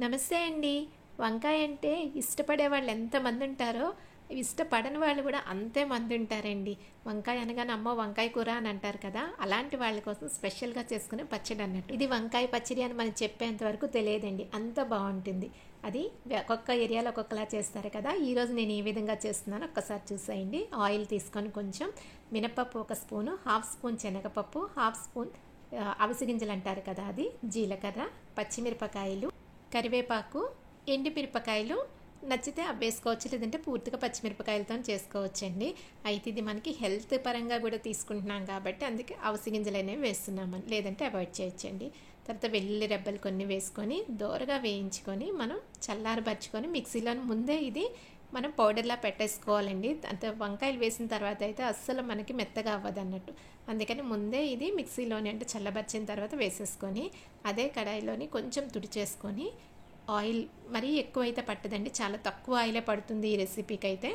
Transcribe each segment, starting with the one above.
నమస్తే అండి. వంకాయ అంటే ఇష్టపడే వాళ్ళు ఎంతమంది ఉంటారో, ఇష్టపడని వాళ్ళు కూడా అంతే మంది ఉంటారండి. వంకాయ అనగానే అమ్మో వంకాయ కూర అని అంటారు కదా, అలాంటి వాళ్ళ కోసం స్పెషల్గా చేసుకునే పచ్చడి అన్నట్టు. ఇది వంకాయ పచ్చడి అని మనం చెప్పేంత వరకు తెలియదండి, అంత బాగుంటుంది. అది ఒక్కొక్క ఏరియాలో ఒక్కొక్కలా చేస్తారు కదా. ఈరోజు నేను ఏ విధంగా చేస్తున్నానో ఒక్కసారి చూసేయండి. ఆయిల్ తీసుకొని కొంచెం మినపప్పు 1 స్పూను, హాఫ్ స్పూన్ శనగపప్పు, హాఫ్ స్పూన్ అవిసె గింజలు అంటారు కదా అది, జీలకర్ర, పచ్చిమిరపకాయలు, కరివేపాకు, ఎండుమిరపకాయలు నచ్చితే అవి వేసుకోవచ్చు, లేదంటే పూర్తిగా పచ్చిమిరపకాయలతో చేసుకోవచ్చండి. అయితే ఇది మనకి హెల్త్ పరంగా కూడా తీసుకుంటున్నాం కాబట్టి అందుకే అవిసె గింజలు అనేవి వేస్తున్నామని, లేదంటే అవాయిడ్ చేయొచ్చండి. తర్వాత వెల్లుల్లి రెబ్బలు కొన్ని వేసుకొని దోరగా వేయించుకొని మనం చల్లారబరుచుకొని మిక్సీలో ముందే ఇది మనం పౌడర్లా పెట్టేసుకోవాలండి. అంత వంకాయలు వేసిన తర్వాత అయితే అస్సలు మనకి మెత్తగా అవ్వదు అన్నట్టు. అందుకని ముందే ఇది మిక్సీలోని అంటే చల్లబరిచిన తర్వాత వేసేసుకొని అదే కడాయిలోని కొంచెం తుడిచేసుకొని ఆయిల్ మరీ ఎక్కువ అయితే పట్టదండి, చాలా తక్కువ ఆయిలే పడుతుంది ఈ రెసిపీకి అయితే.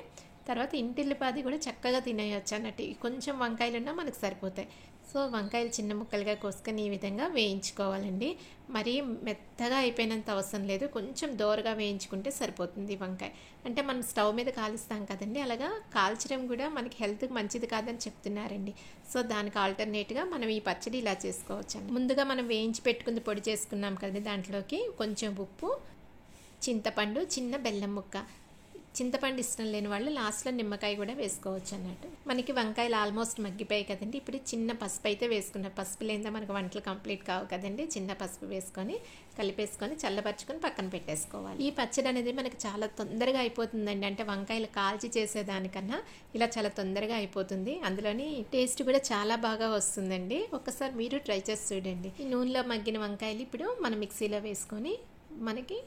తర్వాత ఇంటిల్లిపాది కూడా చక్కగా తినేయచ్చు అన్నట్టు. కొంచెం వంకాయలు ఉన్నా మనకు సరిపోతాయి. సో వంకాయలు చిన్న ముక్కలుగా కోసుకొని ఈ విధంగా వేయించుకోవాలండి. మరీ మెత్తగా అయిపోయినంత అవసరం లేదు, కొంచెం దోరగా వేయించుకుంటే సరిపోతుంది వంకాయ. అంటే మనం స్టవ్ మీద కాలుస్తాం కదండి, అలాగా కాల్చడం కూడా మనకి హెల్త్కి మంచిది కాదని చెప్తున్నారండి. సో దానికి ఆల్టర్నేట్గా మనం ఈ పచ్చడి ఇలా చేసుకోవచ్చు అండి. ముందుగా మనం వేయించి పెట్టుకుంది పొడి చేసుకున్నాం కదండి, దాంట్లోకి కొంచెం ఉప్పు, చింతపండు, చిన్న బెల్లం ముక్క. చింతపండు ఇష్టం లేని వాళ్ళు లాస్ట్లో నిమ్మకాయ కూడా వేసుకోవచ్చు అన్నట్టు. మనకి వంకాయలు ఆల్మోస్ట్ మగ్గిపోయాయి కదండి. ఇప్పుడు చిన్న పసుపు అయితే వేసుకున్నాం, పసుపు లేదా మనకు వంటలు కంప్లీట్ కావు కదండి. చిన్న పసుపు వేసుకొని కలిపేసుకొని చల్లబరుచుకొని పక్కన పెట్టేసుకోవాలి. ఈ పచ్చడి అనేది మనకి చాలా తొందరగా అయిపోతుందండి. అంటే వంకాయలు కాల్చి చేసేదానికన్నా ఇలా చాలా తొందరగా అయిపోతుంది. అందులోని టేస్ట్ కూడా చాలా బాగా వస్తుందండి. ఒక్కసారి మీరు ట్రై చేసి చూడండి. ఈ నూనెలో మగ్గిన వంకాయలు ఇప్పుడు మనం మిక్సీలో వేసుకొని మనకి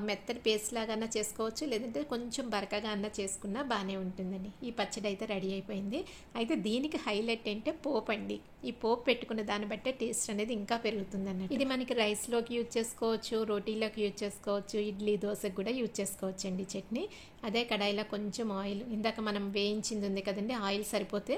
మెత్తటి పేస్ట్ లాగా అన్నా చేసుకోవచ్చు, లేదంటే కొంచెం బరకగా అన్నా చేసుకున్నా బాగానే ఉంటుందండి. ఈ పచ్చడి అయితే రెడీ అయిపోయింది. అయితే దీనికి హైలైట్ ఏంటంటే పోపు అండి. ఈ పోపు పెట్టుకున్న దాన్ని బట్టే టేస్ట్ అనేది ఇంకా పెరుగుతుంది అన్నట్టు. ఇది మనకి రైస్లోకి యూజ్ చేసుకోవచ్చు, రోటీలోకి యూజ్ చేసుకోవచ్చు, ఇడ్లీ దోశకు కూడా యూజ్ చేసుకోవచ్చు అండి చట్నీ. అదే కడాయిలో కొంచెం ఆయిల్, ఇందాక మనం వేయించింది ఉంది కదండి, ఆయిల్ సరిపోతే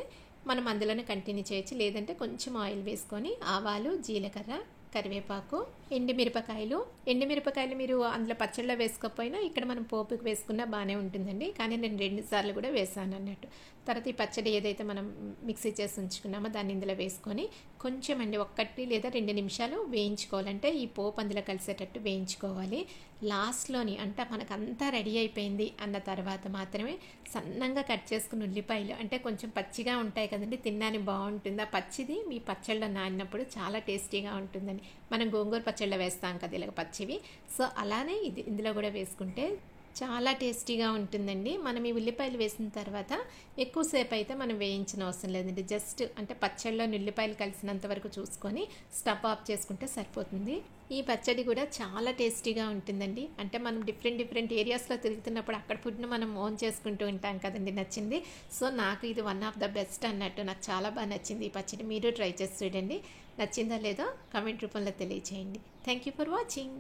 మనం అందులోనే కంటిన్యూ చేయొచ్చు, లేదంటే కొంచెం ఆయిల్ వేసుకొని ఆవాలు, జీలకర్ర, కరివేపాకు, ఎండుమిరపకాయలు మీరు అందులో పచ్చళ్ళలో వేసుకోకపోయినా ఇక్కడ మనం పోపుకి వేసుకున్నా బాగానే ఉంటుందండి. కానీ నేను 2 సార్లు కూడా వేసాను అన్నట్టు. తర్వాత ఈ పచ్చడి ఏదైతే మనం మిక్సీ చేసి ఉంచుకున్నామో దాన్ని ఇందులో వేసుకొని కొంచెం అండి 1 లేదా 2 నిమిషాలు వేయించుకోవాలంటే ఈ పోపు అందులో కలిసేటట్టు వేయించుకోవాలి. లాస్ట్లోని అంటే మనకంతా రెడీ అయిపోయింది అన్న తర్వాత మాత్రమే సన్నంగా కట్ చేసుకున్న ఉల్లిపాయలు, అంటే కొంచెం పచ్చిగా ఉంటాయి కదండి, తినడానికి బాగుంటుంది. ఆ పచ్చిది మీ పచ్చళ్ళలో నానినప్పుడు చాలా టేస్టీగా ఉంటుందని. మనం గోంగూర పచ్చళ్ళలో వేస్తాం కదా ఇలాగ పచ్చివి, సో అలానే ఇది ఇందులో కూడా వేసుకుంటే చాలా టేస్టీగా ఉంటుందండి. మనం ఈ ఉల్లిపాయలు వేసిన తర్వాత ఎక్కువసేపు అయితే మనం వేయించిన అవసరం లేదండి. జస్ట్ అంటే పచ్చళ్ళలో ఉల్లిపాయలు కలిసినంత వరకు చూసుకొని స్టవ్ ఆఫ్ చేసుకుంటే సరిపోతుంది. ఈ పచ్చడి కూడా చాలా టేస్టీగా ఉంటుందండి. అంటే మనం డిఫరెంట్ ఏరియాస్లో తిరుగుతున్నప్పుడు అక్కడ ఫుడ్ను మనం ఓన్ చేసుకుంటూ ఉంటాం కదండి, నచ్చింది. సో నాకు ఇది వన్ ఆఫ్ ద బెస్ట్ అన్నట్టు, నాకు చాలా బాగా నచ్చింది ఈ పచ్చడి. మీరు ట్రై చేసి చూడండి. నచ్చిందా లేదో కామెంట్ రూపంలో తెలియచేయండి. Thank you for watching.